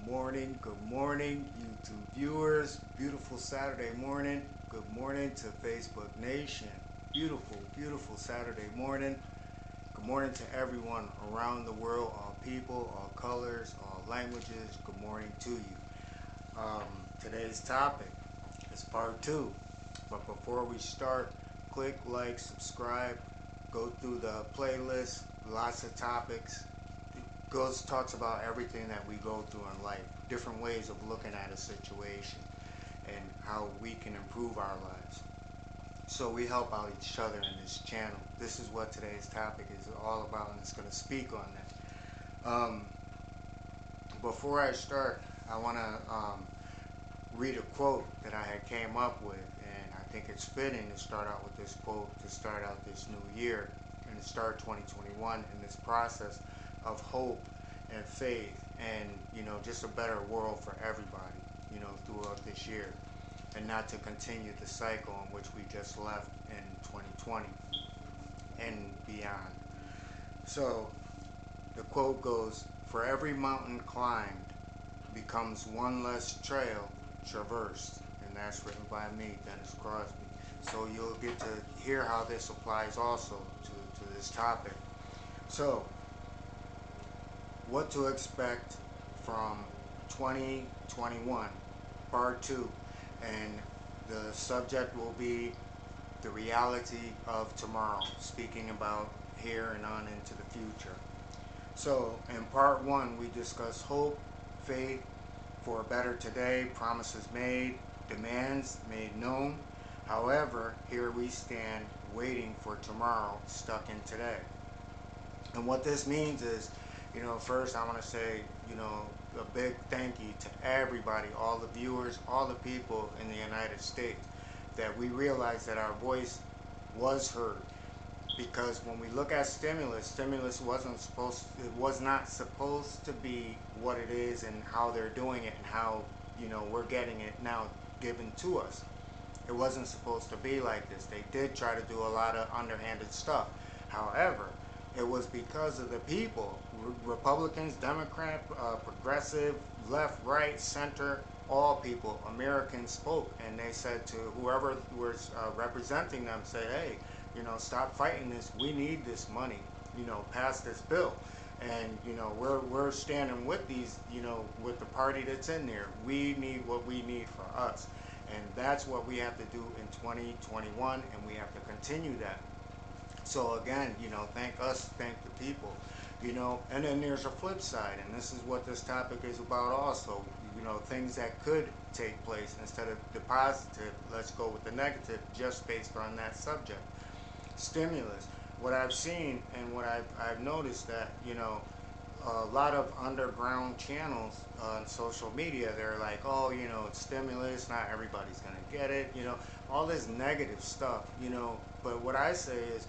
Good morning, YouTube viewers. Beautiful Saturday morning. Good morning to Facebook Nation. Beautiful, beautiful Saturday morning. Good morning to everyone around the world, all people, all colors, all languages. Good morning to you. Today's topic is part two. But before we start, click like, subscribe, go through the playlist, lots of topics. Goes talks about everything that we go through in life, different ways of looking at a situation, and how we can improve our lives. So we help out each other in this channel. This is what today's topic is all about, and it's going to speak on that. Before I start, I want to read a quote that I had came up with, and I think it's fitting to start out with this quote to start out this new year and to start 2021 in this process of hope and faith and just a better world for everybody throughout this year, and not to continue the cycle in which we just left in 2020 and beyond. So the quote goes, "For every mountain climbed becomes one less trail traversed." And that's written by me, Dennis Crosby. So you'll get to hear how this applies also to this topic. So what to expect from 2021, part two. And the subject will be the reality of tomorrow, speaking about here and on into the future. So in part one, we discuss hope, faith for a better today, promises made, demands made known. However, here we stand waiting for tomorrow, stuck in today. And what this means is, first I want to say, a big thank you to everybody, all the viewers, all the people in the United States, that we realize that our voice was heard. Because when we look at stimulus was not supposed to be what it is and how they're doing it and how, we're getting it now given to us. It wasn't supposed to be like this. They did try to do a lot of underhanded stuff. However, it was because of the people, Republicans, Democrat, progressive, left, right, center, all people, Americans spoke, and they said to whoever was representing them, say, hey, stop fighting this. We need this money. Pass this bill. And we're standing with these, with the party that's in there. We need what we need for us, and that's what we have to do in 2021, and we have to continue that. So again, thank us, thank the people, and then there's a flip side, and this is what this topic is about also, things that could take place instead of the positive. Let's go with the negative just based on that subject. Stimulus. What I've seen and what I've noticed that, a lot of underground channels on social media, they're like, oh, it's stimulus, not everybody's going to get it, all this negative stuff, but what I say is,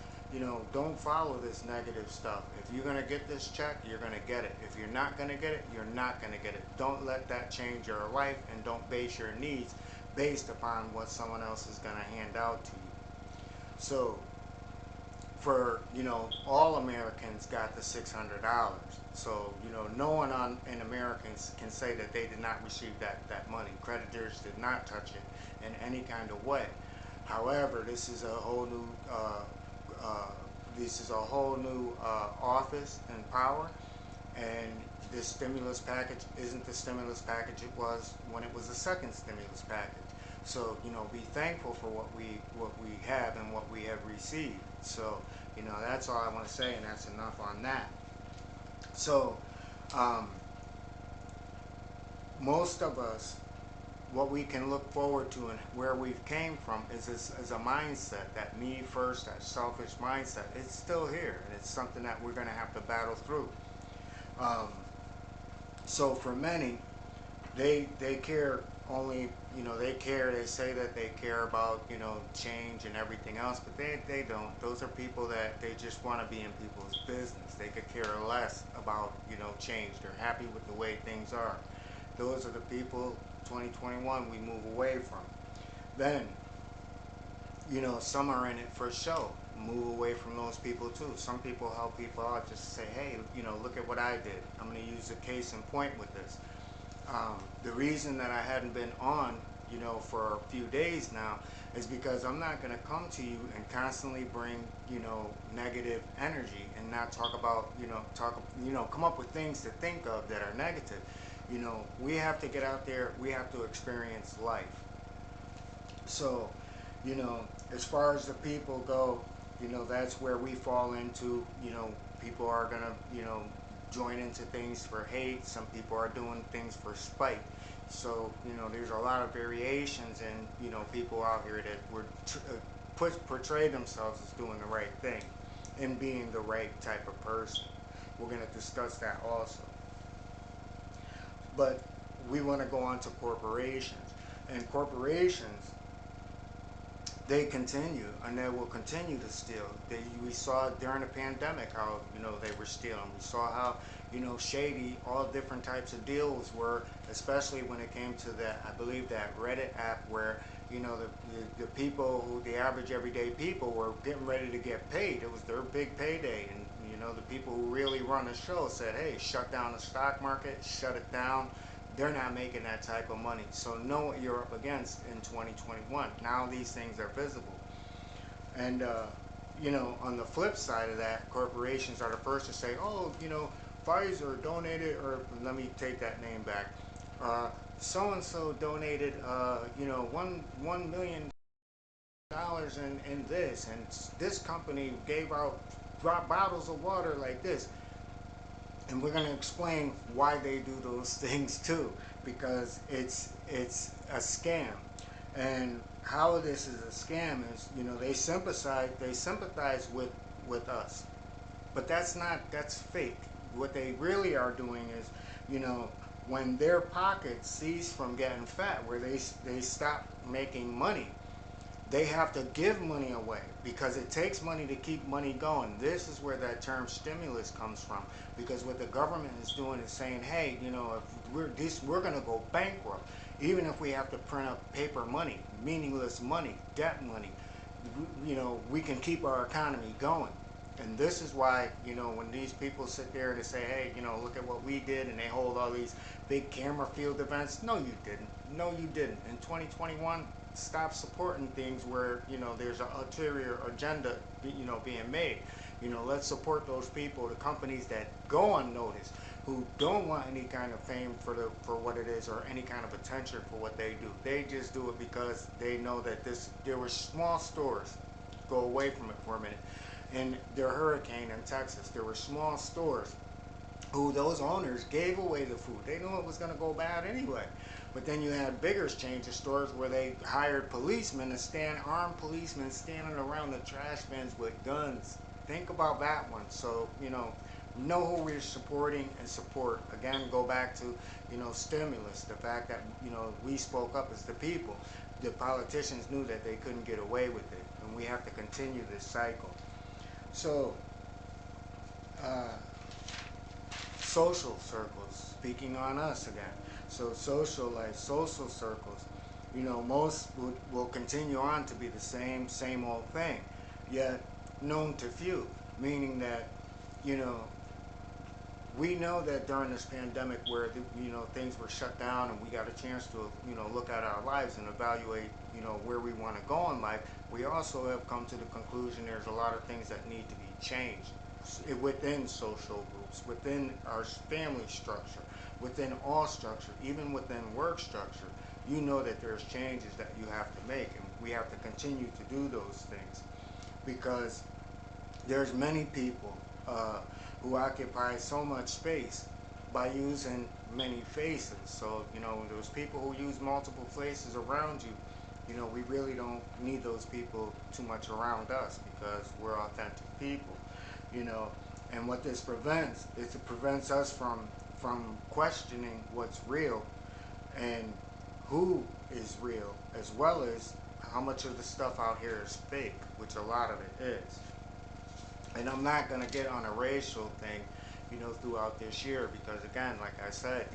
don't follow this negative stuff. If you're going to get this check, you're going to get it. If you're not going to get it, you're not going to get it. Don't let that change your life, and don't base your needs based upon what someone else is going to hand out to you. So for, all Americans got the $600. So, no one in Americans can say that they did not receive that money. Creditors did not touch it in any kind of way. However, this is a whole new office and power, and this stimulus package isn't the stimulus package it was when it was the second stimulus package. So be thankful for what we have and what we have received. So that's all I want to say, and that's enough on that. So most of us, what we can look forward to and where we've came from is a mindset, that me first, that selfish mindset. It's still here, and it's something that we're going to have to battle through. So for many, they care only, they say that they care about, change and everything else, but they don't. Those are people that they just want to be in people's business. They could care less about, change. They're happy with the way things are. Those are the people, 2021, we move away from. Then, some are in it for show. Move away from those people too. Some people help people out just to say, hey, look at what I did. I'm going to use a case in point with this. The reason that I hadn't been on, for a few days now is because I'm not going to come to you and constantly bring, negative energy and not talk about, come up with things to think of that are negative. We have to get out there, we have to experience life. So, as far as the people go, that's where we fall into, people are going to, join into things for hate. Some people are doing things for spite. So, there's a lot of variations, and, people out here that portray themselves as doing the right thing and being the right type of person. We're going to discuss that also. But we want to go on to corporations. And corporations, they continue, and they will continue to steal. We saw during the pandemic how, they were stealing. We saw how, shady all different types of deals were, especially when it came to that, I believe, that Reddit app where, the people who, the average everyday people, were getting ready to get paid. It was their big payday, and, the people who really run the show said, hey, shut down the stock market, shut it down. They're not making that type of money. So know what you're up against in 2021. Now these things are visible. And, on the flip side of that, corporations are the first to say, oh, Pfizer donated, or let me take that name back. So-and-so donated, $1 million in this, and this company gave out bottles of water like this. And we're going to explain why they do those things too, because it's a scam. And how this is a scam is, they sympathize with us, but that's fake. What they really are doing is, when their pockets cease from getting fat, where they stop making money, they have to give money away because it takes money to keep money going. This is where that term stimulus comes from, because what the government is doing is saying, hey, if we're going to go bankrupt, even if we have to print up paper money, meaningless money, debt money, we can keep our economy going. And this is why, when these people sit there and say, hey, look at what we did, and they hold all these big camera field events. No, you didn't. No, you didn't. In 2021, stop supporting things where, there's an ulterior agenda, being made. Let's support those people, the companies that go unnoticed, who don't want any kind of fame for what it is, or any kind of attention for what they do. They just do it because they know that there were small stores. Go away from it for a minute. In the hurricane in Texas, there were small stores who those owners gave away the food. They knew it was going to go bad anyway. But then you had bigger chains of stores where they hired policemen armed policemen standing around the trash bins with guns. Think about that one. So, know who we're supporting and support. Again, go back to, stimulus. The fact that, we spoke up as the people. The politicians knew that they couldn't get away with it. And we have to continue this cycle. So, social circles, speaking on us again. So social life, social circles, most will continue on to be the same old thing, yet known to few, meaning that, we know that during this pandemic where, things were shut down and we got a chance to, look at our lives and evaluate, where we want to go in life, we also have come to the conclusion there's a lot of things that need to be changed within social groups, within our family structure, within all structure, even within work structure. That there's changes that you have to make, and we have to continue to do those things, because there's many people who occupy so much space by using many faces. So, those people who use multiple faces around you, we really don't need those people too much around us, because we're authentic people, and what this prevents is it prevents us from questioning what's real and who is real, as well as how much of the stuff out here is fake, which a lot of it is. And I'm not going to get on a racial thing, throughout this year, because again, like I said,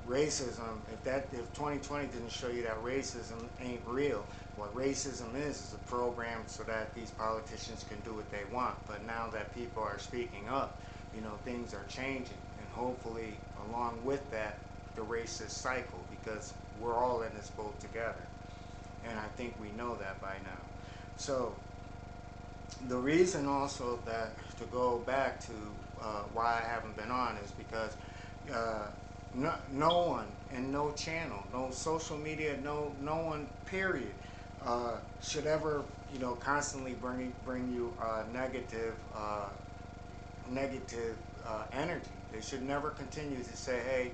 racism, if 2020 didn't show you that racism ain't real, what racism is a program so that these politicians can do what they want. But now that people are speaking up, things are changing, and hopefully along with that, the racist cycle, because we're all in this boat together. And I think we know that by now. So the reason also that to go back to why I haven't been on is because no one and no channel, no social media, no one period should ever constantly bring you negative energy. They should never continue to say, hey,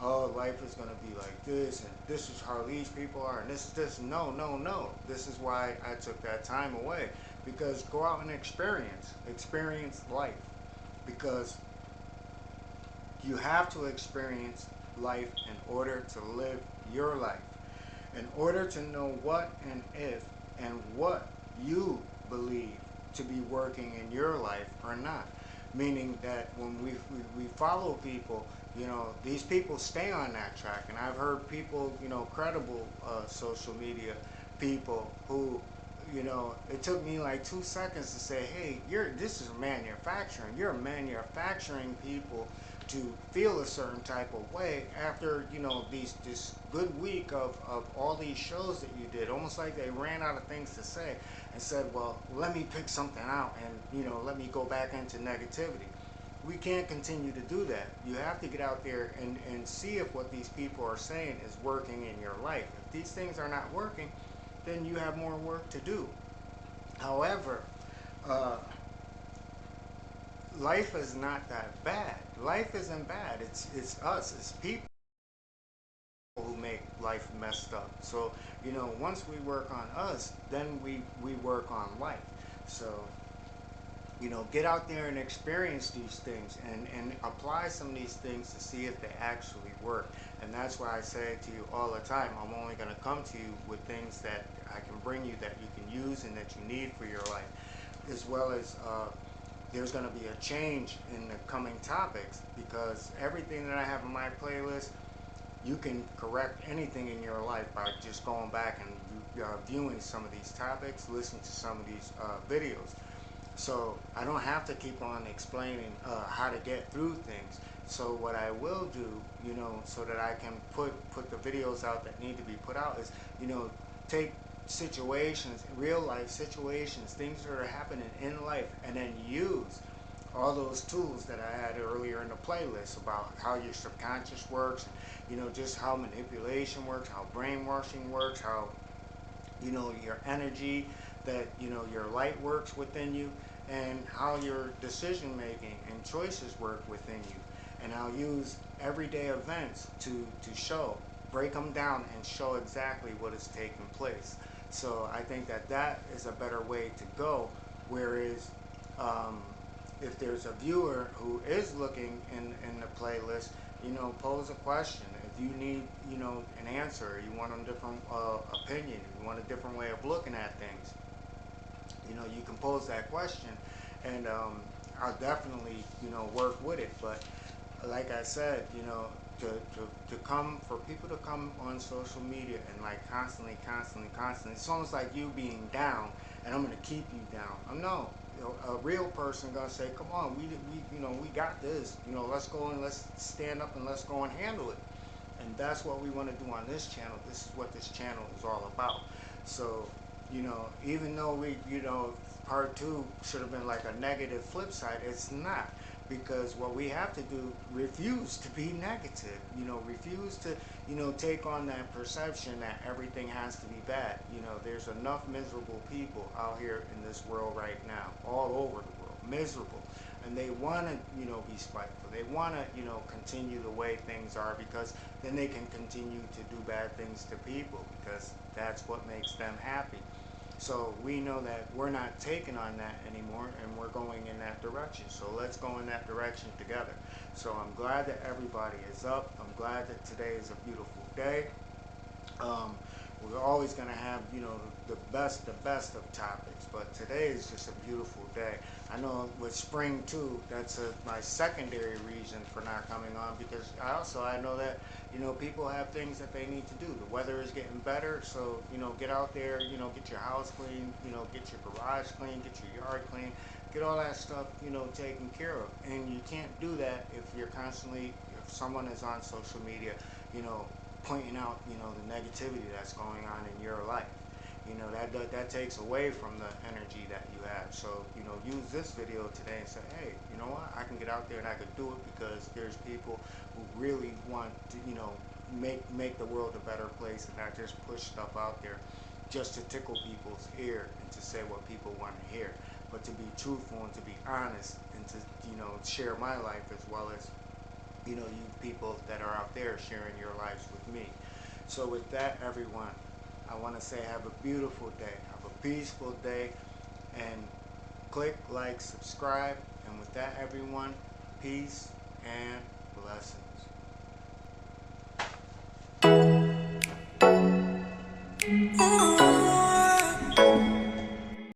oh, life is going to be like this, and this is how these people are, and this is this. No, no, no. This is why I took that time away, because go out and experience life, because you have to experience life in order to live your life, in order to know what and if and what you believe to be working in your life or not. Meaning that when we follow people, these people stay on that track. And I've heard people, credible social media people who, it took me like 2 seconds to say, hey, this is manufacturing. You're manufacturing people to feel a certain type of way after, this good week of all these shows that you did. Almost like they ran out of things to say and said, well, let me pick something out and, let me go back into negativity. We can't continue to do that. You have to get out there and see if what these people are saying is working in your life. If these things are not working, then you have more work to do. However, life is not that bad. Life isn't bad. It's us. It's people who make life messed up. So, once we work on us, then we work on life. So, get out there and experience these things and apply some of these things to see if they actually work. And that's why I say to you all the time, I'm only going to come to you with things that I can bring you that you can use and that you need for your life, as well as there's going to be a change in the coming topics, because everything that I have in my playlist, you can correct anything in your life by just going back and viewing some of these topics, listening to some of these videos. So I don't have to keep on explaining how to get through things. So what I will do, so that I can put the videos out that need to be put out is, take situations, real life situations, things that are happening in life, and then use all those tools that I had earlier in the playlist about how your subconscious works, just how manipulation works, how brainwashing works, how, your energy, that, your light works within you, and how your decision making and choices work within you. And I'll use everyday events to break them down and show exactly what is taking place. So I think that is a better way to go. Whereas, if there's a viewer who is looking in the playlist, pose a question. If you need, an answer, you want a different opinion, you want a different way of looking at things, you can pose that question, and I'll definitely, work with it. But like I said, to come, for people to come on social media and like constantly, it's almost like you being down, and I'm gonna keep you down. No, a real person gonna say, come on, we got this. Let's go and let's stand up and let's go and handle it. And that's what we want to do on this channel. This is what this channel is all about. So, even though part two should have been like a negative flip side, it's not. Because what we have to do, refuse to be negative, refuse to, take on that perception that everything has to be bad. There's enough miserable people out here in this world right now, all over the world, miserable. And they want to, be spiteful. They want to, continue the way things are, because then they can continue to do bad things to people, because that's what makes them happy. So we know that we're not taking on that anymore, and we're going in that direction. So let's go in that direction together. So I'm glad that everybody is up. I'm glad that today is a beautiful day. We're always going to have, the best of topics, but today is just a beautiful day. I know with spring too, that's my secondary reason for not coming on, because I know that, people have things that they need to do. The weather is getting better, so, get out there, get your house clean, get your garage clean, get your yard clean, get all that stuff, taken care of. And you can't do that if you're constantly if someone is on social media, pointing out, the negativity that's going on in your life, that takes away from the energy that you have. So, use this video today and say, hey, you know what, I can get out there and I could do it because there's people who really want to, make the world a better place, and not just push stuff out there just to tickle people's ear and to say what people want to hear, but to be truthful and to be honest and to, share my life as well as, you people that are out there sharing your lives with me. So with that, everyone, I want to say have a beautiful day, have a peaceful day, and click like, subscribe. And with that, everyone, peace and blessings.